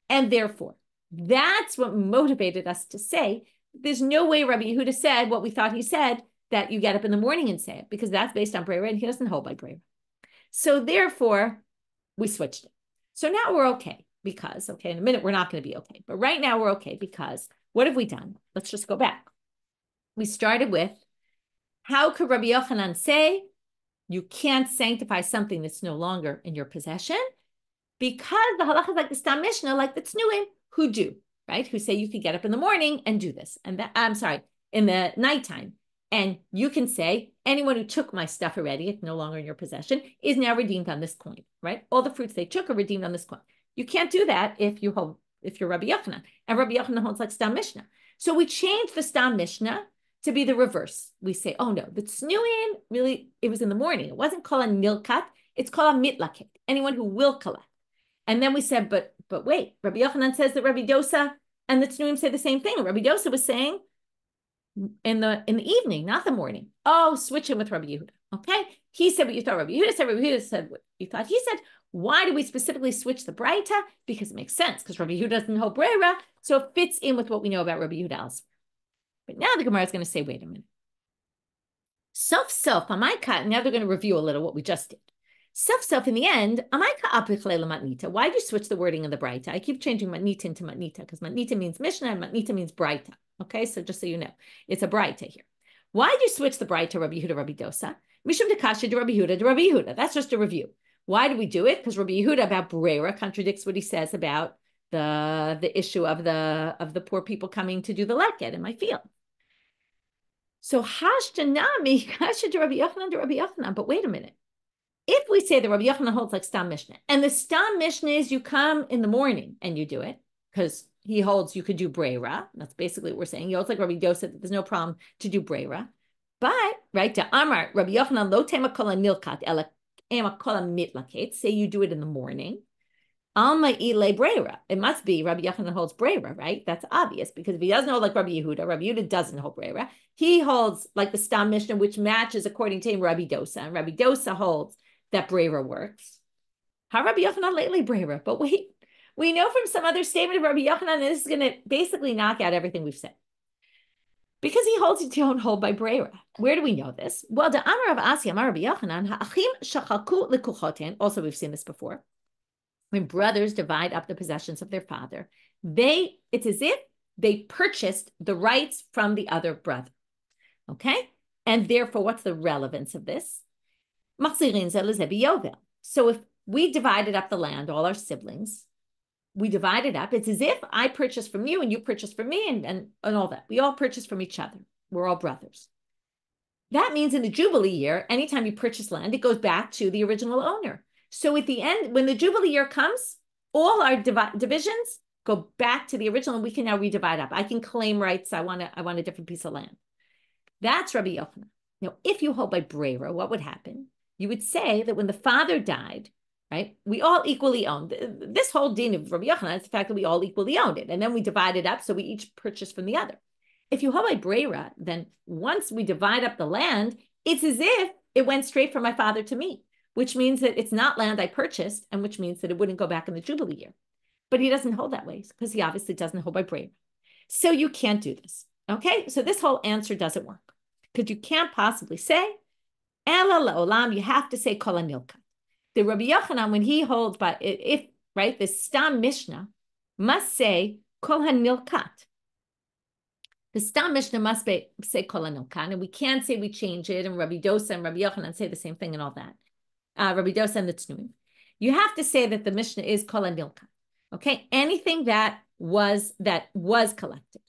and therefore that's what motivated us to say there's no way Rabbi Yehuda said what we thought he said, that you get up in the morning and say it, because that's based on brera, and he doesn't hold by brera. So therefore, we switched it. So now we're okay, because, okay, in a minute, we're not going to be okay. But right now we're okay, because what have we done? Let's just go back. We started with, how could Rabbi Yochanan say you can't sanctify something that's no longer in your possession? Because the halacha is like the Stam Mishna, like the tznuim, who do, right? Who say you could get up in the morning and do this. And that, I'm sorry, in the nighttime. And you can say, anyone who took my stuff already, it's no longer in your possession, is now redeemed on this coin, right? All the fruits they took are redeemed on this coin. You can't do that if you're Rabbi Yochanan. And Rabbi Yochanan holds like Stam Mishna. So we changed the Stam Mishna to be the reverse. We say, oh no, the tznuim, really, it was in the morning. It wasn't called a nilkat, it's called a mitlaket, anyone who will collect. And then we said, but wait, Rabbi Yochanan says that Rabbi Dosa and the tznuim say the same thing. Rabbi Dosa was saying, in the evening, not the morning. Oh, switch him with Rabbi Yehuda. Okay, he said what you thought Rabbi Yehuda said. Rabbi Yehuda said what you thought he said. Why do we specifically switch the Braita? Because it makes sense. Because Rabbi Yehuda doesn't hold brera, so it fits in with what we know about Rabbi Yehuda elsewhere. But now the Gemara is going to say, wait a minute. Self, amaika. Now they're going to review a little what we just did. Self, in the end, amaika apichle matnita. Why do you switch the wording of the Braita? I keep changing matnita into matnita because matnita means Mishna and matnita means Braita. Okay, so just so you know, it's a Braita here. Why did you switch the Braita, Rabbi Yehuda, Rabbi Dosa? Mishum de kasha de Rabbi Yehuda. That's just a review. Why do we do it? Because Rabbi Yehuda about Brera contradicts what he says about the issue of the poor people coming to do the leket in my field. So hashtanami kasha de Rabbi Yochanan. But wait a minute. If we say that Rabbi Yochanan holds like Stam Mishna, and the Stam Mishna is you come in the morning and you do it, because he holds you could do Brera. That's basically what we're saying. He holds like Rabbi Dosa that there's no problem to do Brera. But, right, to Amar, Rabbi Yochanan lo tema kol nilkat, ela ema kol mitlaket, say you do it in the morning. Alma ile Brera. It must be Rabbi Yochanan holds Brera, right? That's obvious, because if he doesn't hold like Rabbi Yehuda doesn't hold Brera. He holds like the Stam Mishnah, which matches according to him Rabbi Dosa, and Rabbi Dosa holds that Brera works. How Rabbi Yochanan lately Brera? But wait, we know from some other statement of Rabbi Yochanan, this is going to basically knock out everything we've said. Because he holds you don't hold by Brera. Where do we know this? Well, the Amar of Asi, Amar Rabbi Yochanan, ha'achim shachaku lekuchoten. Also, we've seen this before. When brothers divide up the possessions of their father, it's as if they purchased the rights from the other brother. Okay? And therefore, what's the relevance of this? So if we divided up the land, all our siblings, we divide it up. It's as if I purchase from you and you purchase from me and all that. We all purchase from each other. We're all brothers. That means in the Jubilee year, anytime you purchase land, it goes back to the original owner. So at the end, when the Jubilee year comes, all our divisions go back to the original, and we can now redivide up. I can claim rights. I want a different piece of land. That's Rabbi Yochanan. Now, if you hold by Brera, what would happen? You would say that when the father died, right, we all equally owned. This whole din of Rabbi Yochanan is the fact that we all equally owned it. And then we divide it up, so we each purchase from the other. If you hold by Brera, then once we divide up the land, it's as if it went straight from my father to me, which means that it's not land I purchased, and which means that it wouldn't go back in the Jubilee year. But he doesn't hold that way, because he obviously doesn't hold by Brera. So you can't do this. Okay, so this whole answer doesn't work, because you can't possibly say, Ela la'olam, you have to say kol hanilkat. The Rabbi Yochanan, when he holds by, the Stam Mishnah must say kol hanilkat. The Stam Mishnah must say kol hanilkat, and we can't say we change it, and Rabbi Dosa and Rabbi Yochanan say the same thing and all that. Rabbi Dosa and the tznuim. You have to say that the Mishnah is kol hanilkat. Okay, anything that was collected.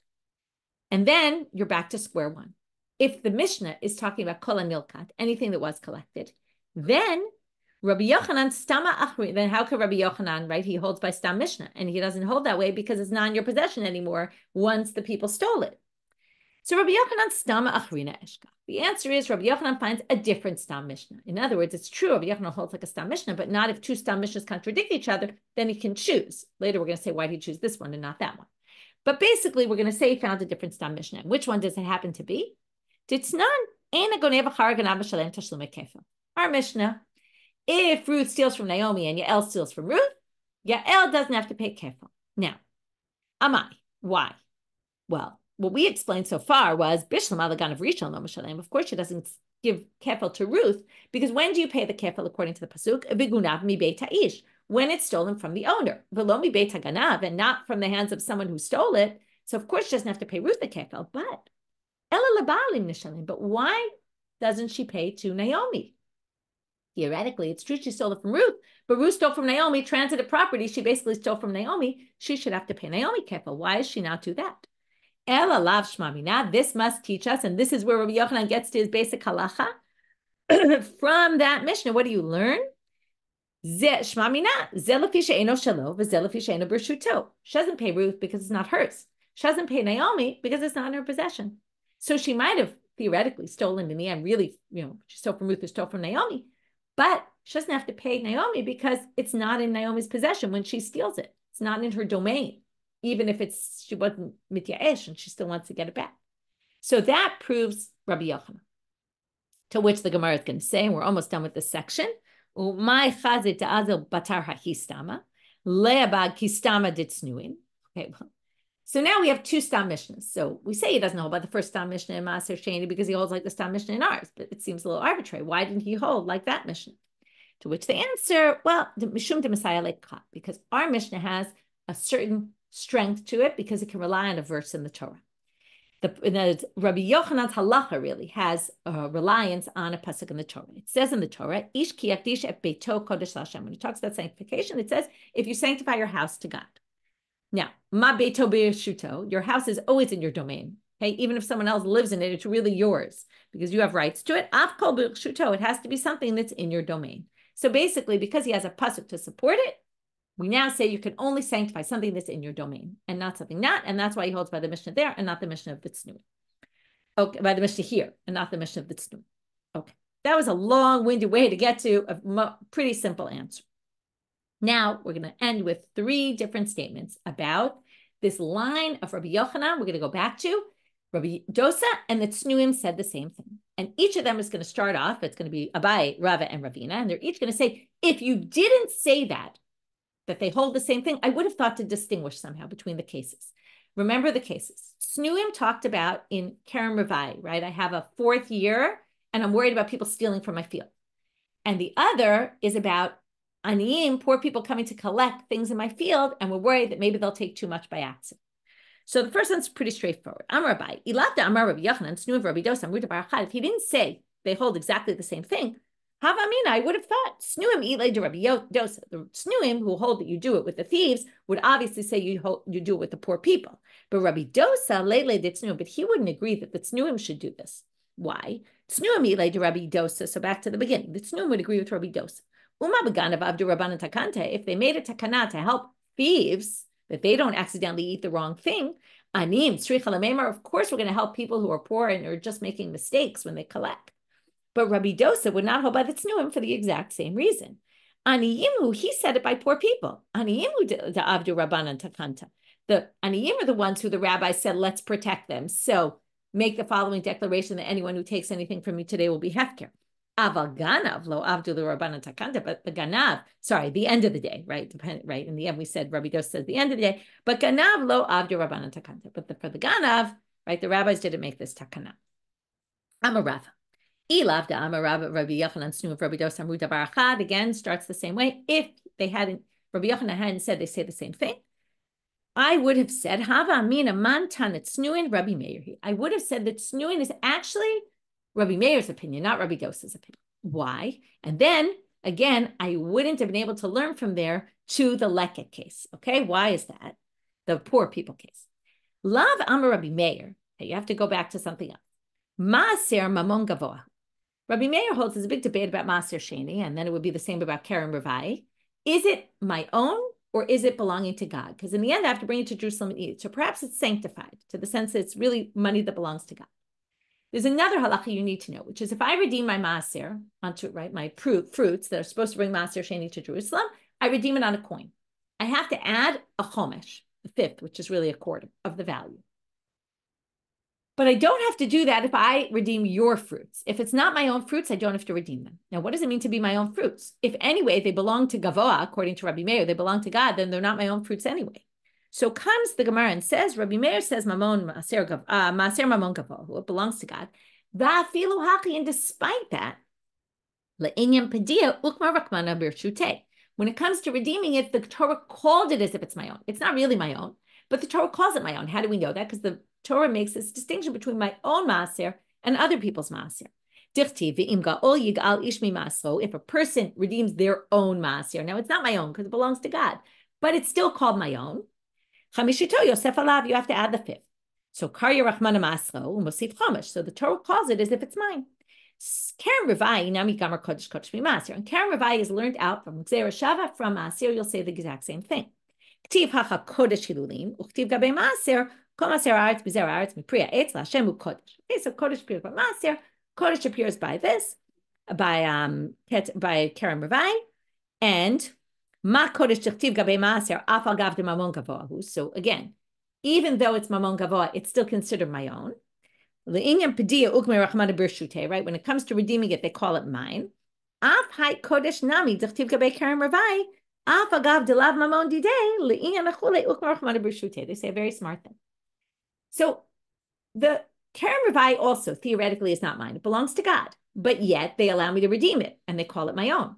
And then you're back to square one. If the Mishnah is talking about kol hanilkat, anything that was collected, then Rabbi Yochanan stama achri. Then how could Rabbi Yochanan, right? He holds by Stam Mishnah, and he doesn't hold that way because it's not in your possession anymore once the people stole it. So Rabbi Yochanan stama achrina eshka. The answer is Rabbi Yochanan finds a different Stam Mishnah. In other words, it's true Rabbi Yochanan holds like a Stam Mishnah, but not if two Stam Mishnahs contradict each other. Then he can choose. Later, we're going to say why did he choose this one and not that one. But basically, we're going to say he found a different Stam Mishnah. Which one does it happen to be? Our Mishnah, if Ruth steals from Naomi and Yael steals from Ruth, Yael doesn't have to pay kefil. Now, amai, why? Well, what we explained so far was Bishlam Alagan of Rishon Lo Mishalem. Of course, she doesn't give kefil to Ruth, because when do you pay the kefil according to the pasuk? V'gunav mi beit ha'ish, when it's stolen from the owner. V'lo mi beit haganav, and not from the hands of someone who stole it. So of course, she doesn't have to pay Ruth the kefil, but Ela labalim nishalim. But why doesn't she pay to Naomi? Theoretically, it's true she stole it from Ruth, but Ruth stole from Naomi, transited property. She basically stole from Naomi. She should have to pay Naomi kefil. Why is she not do that? Ela lav shmamina. This must teach us, and this is where Rabbi Yochanan gets to his basic halacha. From that Mishnah, what do you learn? Shmamina. Ze lefi she'eno shelo, v'ze lefi she'eno b'rshuto. She doesn't pay Ruth because it's not hers. She doesn't pay Naomi because it's not in her possession. So she might have theoretically stolen in the end, really, she stole from Ruth or stole from Naomi, but she doesn't have to pay Naomi because it's not in Naomi's possession when she steals it. It's not in her domain, even if she wasn't mityaesh and she still wants to get it back. So that proves Rabbi Yochanan, to which the Gemara is going to say, and we're almost done with this section, Umay chazit ta'azil batar ha'kistama, le'abad kistama dit-tznuim. Okay, well, so now we have two Stam Mishnas. So we say he doesn't hold by the first Stam Mishna in Maaser Sheni because he holds like the Stam Mishna in ours, but it seems a little arbitrary. Why didn't he hold like that Mishnah? To which the answer, well, mishum de Messiah lekha, because our Mishnah has a certain strength to it because it can rely on a verse in the Torah. Rabbi Yochanan's halacha really has a reliance on a pasuk in the Torah. It says in the Torah, "Ish ki yakdish et beito kodesh l'Hashem." When it talks about sanctification, it says, "If you sanctify your house to God." Now, ma beito b'yeshuto, your house is always in your domain. Okay, even if someone else lives in it, it's really yours because you have rights to it. Af kol b'yeshuto, it has to be something that's in your domain. So basically, because he has a pasuk to support it, we now say you can only sanctify something that's in your domain and not something not, and that's why he holds by the Mishna there and not the Mishna of the tznuim. Okay, by the Mishna here and not the Mishna of the tznuim. Okay, that was a long-winded way to get to a pretty simple answer. Now we're going to end with 3 different statements about this line of Rabbi Yochanan. We're going to go back to Rabbi Dosa, and the tznuim said the same thing. And each of them is going to start off. It's going to be Abai, Rava, and Ravina, and they're each going to say, if you didn't say that they hold the same thing, I would have thought to distinguish somehow between the cases. Remember the cases. Tznuim talked about in Kerem Revai, right? I have a 4th year and I'm worried about people stealing from my field. And the other is about aniyim, poor people coming to collect things in my field, and we're worried that maybe they'll take too much by accident. So the first one's pretty straightforward. Amar Abai, Ilata Amar Rabbi Yochanan, tznuim Rabbi Dosa, Amruta Barachad. If he didn't say they hold exactly the same thing, Havamina, I would have thought tznuim ilay de Rabbi Dosa. The tznuim who hold that you do it with the thieves would obviously say you do it with the poor people. But Rabbi Dosa lele de tznuim, but he wouldn't agree that the tznuim should do this. Why? Tznuim ilay de Rabbi Dosa. So back to the beginning, the tznuim would agree with Rabbi Dosa. Uma beganav avdu Rabbanan takante. If they made a takana to help thieves that they don't accidentally eat the wrong thing, anim tzricha lamemar. Of course, we're going to help people who are poor and are just making mistakes when they collect. But Rabbi Dosa would not hold by the tznuim for the exact same reason. Aniyimu, he said it by poor people. Aniyimu the avdu Rabbanan takanta. The aniyim are the ones who the rabbi said, let's protect them. So make the following declaration that anyone who takes anything from you today will be hefker. Aval ganav lo avdu Rabbanan takanta. But the ganav, sorry, the end of the day, right? Right. In the end, we said Rabbi Dosa says the end of the day. But ganav lo avdu Rabbanan takanta. But for the ganav, right? The rabbis didn't make this takana. Amoraim. Ilav da Rabbi Yochanan tznuim Rabbi Dosa Amruta Barachad again starts the same way. If they hadn't, Rabbi Yochanan hadn't said they say the same thing, I would have said Hava Amina Mantan tznuin Rabbi Meir. I would have said that tznuin is actually Rabbi Meir's opinion, not Rabbi Dosa's opinion. Why? And then again, I wouldn't have been able to learn from there to the leket case. Okay, why is that? The poor people case. Lav Amar Rabbi Meir. Okay, you have to go back to something else. Maaser Mamon Gavoa. Rabbi Meir holds there's a big debate about Masser Sheni, and then it would be the same about Kerem Revai. Is it my own or is it belonging to God? Because in the end, I have to bring it to Jerusalem and eat it. So perhaps it's sanctified to the sense that it's really money that belongs to God. There's another halacha you need to know, which is if I redeem my Maaser onto, right, my fruits that are supposed to bring Masser Sheni to Jerusalem, I redeem it on a coin. I have to add a chomesh, a fifth, which is really a quarter of the value. But I don't have to do that if I redeem your fruits. If it's not my own fruits, I don't have to redeem them. Now, what does it mean to be my own fruits? If anyway, they belong to Gavoa, according to Rabbi Meir, they belong to God, then they're not my own fruits anyway. So comes the Gemara and says, Rabbi Meir says, Maaser Mamon Gavoa, who belongs to God. Va'afilu haki, and despite that, le'inyan padia ukma rakmana birshute. When it comes to redeeming it, the Torah called it as if it's my own. It's not really my own, but the Torah calls it my own. How do we know that? Because the Torah makes this distinction between my own maaser and other people's maaser. If a person redeems their own maaser, now it's not my own because it belongs to God, but it's still called my own. You have to add the fifth. So karya rachmana masro umosif chomesh. So the Torah calls it as if it's mine. Kerem Revai nami gamar kodesh kodesh mimaser. And Kerem Revai is learned out from Gzera Shava from maaser. You'll say the exact same thing. Ktiv hacha kodesh hilulim uktiv gabe maaser. Okay, so Kodesh appears by Maaser. Kodesh appears by this, by Kerem Revai, and Ma Kodesh Tichtiv Gabe Maaser Afal Gav de Mamon Gavoa. So again, even though it's Mamon Gavoa, it's still considered my own. Le'inyan Pedia Ukme Rachmana Birshute. Right, when it comes to redeeming it, they call it mine. Af Hai Kodesh Nami Tichtiv Gabe Kerem Revai Afal Gav de Lav Mamon Dide Le'inyan Achule Ukme Rachmana Birshute. They say a very smart thing. So the Kerem Revai also theoretically is not mine. It belongs to God, but yet they allow me to redeem it and they call it my own.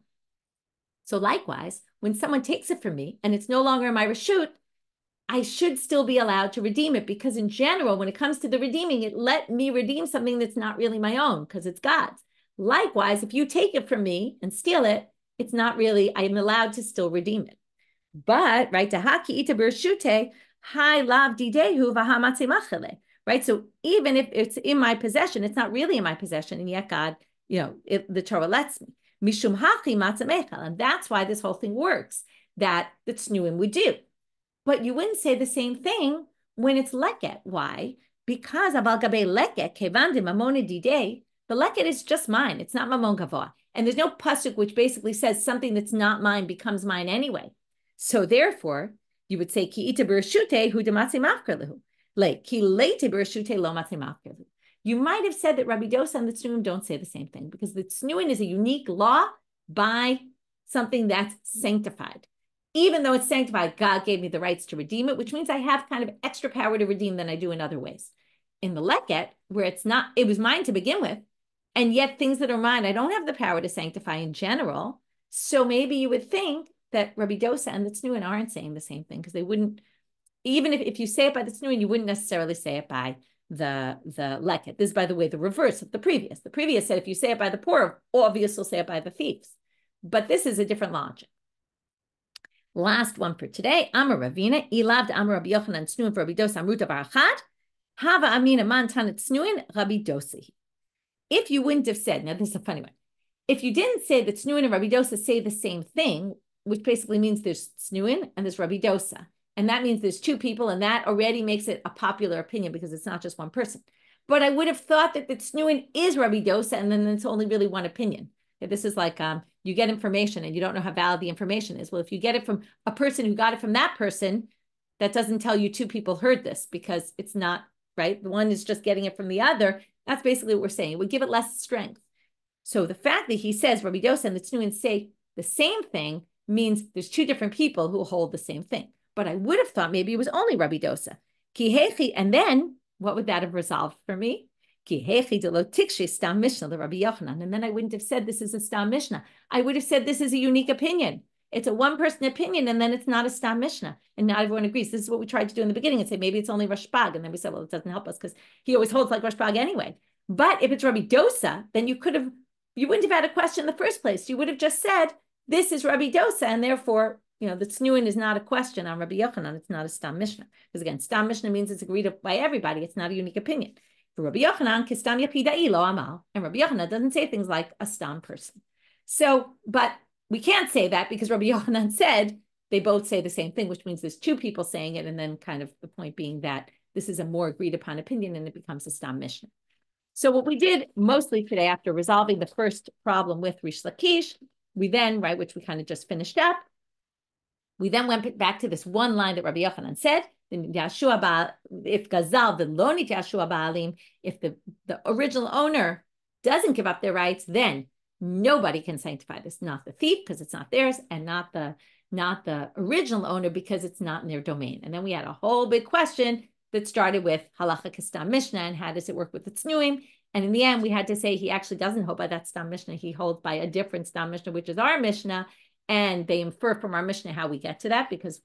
So likewise, when someone takes it from me and it's no longer my reshut, I should still be allowed to redeem it, because in general, when it comes to the redeeming, it let me redeem something that's not really my own because it's God's. Likewise, if you take it from me and steal it, it's not really, I'm allowed to still redeem it. But, right, right? So even if it's in my possession, it's not really in my possession, and yet God, the Torah lets me. And that's why this whole thing works, that the tznuim would do. But you wouldn't say the same thing when it's leket. Why? Because abal gabe leket kevandim mamone didei, the leket is just mine. It's not mamon gavoa. And there's no pasuk which basically says something that's not mine becomes mine anyway. So therefore, you would say ki ita bereshute hu dematzi mafkerlehu. Ki leite bereshute lo matzi mafkerlehu. You might have said that Rabbi Dosa and the tznuim don't say the same thing, because the tznuim is a unique law by something that's sanctified. Even though it's sanctified, God gave me the rights to redeem it, which means I have kind of extra power to redeem than I do in other ways. In the leket, where it's not, it was mine to begin with, and yet things that are mine, I don't have the power to sanctify in general. So maybe you would think that Rabbi Dosa and the tznuim aren't saying the same thing, because they wouldn't, even if you say it by the tznuim, you wouldn't necessarily say it by the leket. This is, by the way, the reverse of the previous. The previous said if you say it by the poor, obviously you'll say it by the thieves. But this is a different logic. Last one for today. Amar Ravina, Ilavd Amar Rabbi Yochanan tznuim for Rabbi Dosa Amruta Barachad, Hava Amina Mantanat tznuim Rabbi Dosa. If you wouldn't have said, now this is a funny one, if you didn't say that tznuim and Rabbi Dosa say the same thing, which basically means there's tznuim and there's Rabbi Dosa, and that means there's two people, and that already makes it a popular opinion because it's not just one person. But I would have thought that the tznuim is Rabbi Dosa, and then it's only really one opinion. This is like you get information and you don't know how valid the information is. Well, if you get it from a person who got it from that person, that doesn't tell you two people heard this, because it's not, right? The one is just getting it from the other. That's basically what we're saying. It would give it less strength. So the fact that he says Rabbi Dosa and the tznuim say the same thing means there's two different people who hold the same thing. But I would have thought maybe it was only Rabbi Dosa. And then what would that have resolved for me? And then I wouldn't have said this is a stam Mishna. I would have said this is a unique opinion. It's a one-person opinion, and then it's not a stam Mishna. And not everyone agrees. This is what we tried to do in the beginning and say maybe it's only Rashbag. And then we said, well, it doesn't help us because he always holds like Rashbag anyway. But if it's Rabbi Dosa, then you wouldn't have had a question in the first place. You would have just said, this is Rabbi Dosa, and therefore, the tznuim is not a question on Rabbi Yochanan. It's not a stam Mishna. Because again, stam Mishna means it's agreed by everybody. It's not a unique opinion. For Rabbi Yochanan, kistam yapidai lo amal, and Rabbi Yochanan doesn't say things like a stam person. So, but we can't say that because Rabbi Yochanan said they both say the same thing, which means there's two people saying it, and then kind of the point being that this is a more agreed upon opinion, and it becomes a stam Mishnah. So what we did mostly today, after resolving the first problem with Rish Lakish, we then, right, which we kind of just finished up, we then went back to this one line that Rabbi Yochanan said, if Gazal the Lonit Yashua Baalim, if the original owner doesn't give up their rights, then nobody can sanctify this, not the thief because it's not theirs, and not the original owner because it's not in their domain. And then we had a whole big question that started with halacha kastam Mishna and how does it work with the tznuim. And in the end, we had to say he actually doesn't hold by that stam Mishna. He holds by a different stam Mishna, which is our Mishna. And they infer from our Mishna how we get to that, because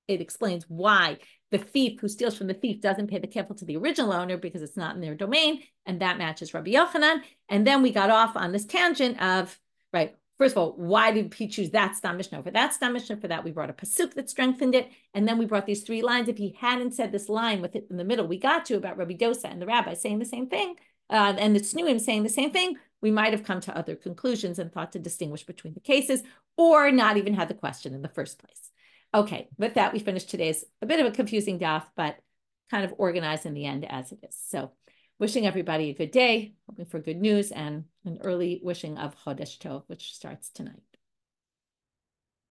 it explains why the thief who steals from the thief doesn't pay the kefil to the original owner because it's not in their domain, and that matches Rabbi Yochanan. And then we got off on this tangent of, right, first of all, why did he choose that stam Mishnah over that stam Mishnah? For that, we brought a pasuk that strengthened it, and then we brought these three lines. If he hadn't said this line with it in the middle, we got to about Rabbi Dosa and the rabbi saying the same thing, and the tznuim saying the same thing, we might have come to other conclusions and thought to distinguish between the cases, or not even had the question in the first place. Okay, with that, we finished today's a bit of a confusing daf, but kind of organized in the end as it is. So wishing everybody a good day, hoping for good news, and an early wishing of Chodesh Tov, which starts tonight.